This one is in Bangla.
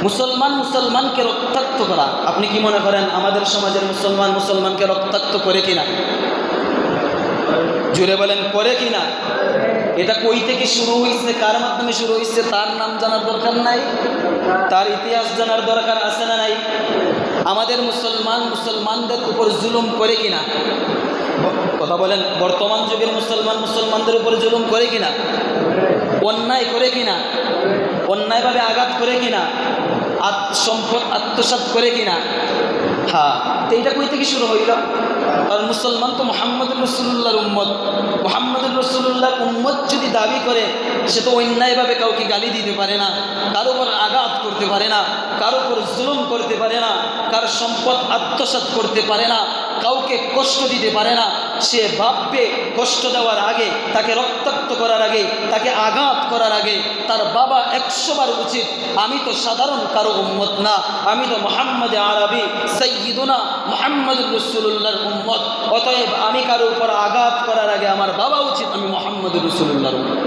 মুসলমানকে রক্তাক্ত করা। আপনি কি মনে করেন আমাদের সমাজের মুসলমানকে রক্তাক্ত করে কিনা? জুড়ে বলেন করে কিনা? এটা কই থেকে শুরু হয়েছে, কার মাধ্যমে শুরু হয়েছে তার নাম জানার দরকার নাই? তার ইতিহাস জানার দরকার আছে না নাই? আমাদের মুসলমানদের উপর জুলুম করে কিনা? কথা বলেন, বর্তমান যুগের মুসলমানদের উপর জুলুম করে কিনা? অন্যায় করে কিনা? অন্যায়ভাবে আঘাত করে কিনা? সম্পদ আত্মসাৎ করে কিনা? হ্যাঁ, তো এইটা কই থেকে শুরু হইল? কারণ মুসলমান তো মুহাম্মদুর রাসূলুল্লাহর উম্মত। মুহাম্মদুর রাসূলুল্লাহর উম্মত যদি দাবি করে, সে তো অন্যায়ভাবে কাউকে গালি দিতে পারে না, কারো উপর আঘাত করতে পারে না, কারো উপর জুলুম করতে পারে না, কার সম্পদ আত্মসাৎ করতে পারে না, কাউকে কষ্ট দিতে পারে না। সে ভাববে কষ্ট দেওয়ার আগে, তাকে রক্তাক্ত করার আগে, তাকে আঘাত করার আগে তার বাবা 100 বার উচিত আমি তো সাধারণ কারো উম্মত না, আমি তো মুহাম্মদে আরবি সাইয়্যিদুনা মুহাম্মদুর রাসূলুল্লাহর উম্মত। অতএব আমি কারো উপর আঘাত করার আগে আমার বাবা উচিত আমি মুহাম্মদুর রাসূলুল্লাহর উম্মত।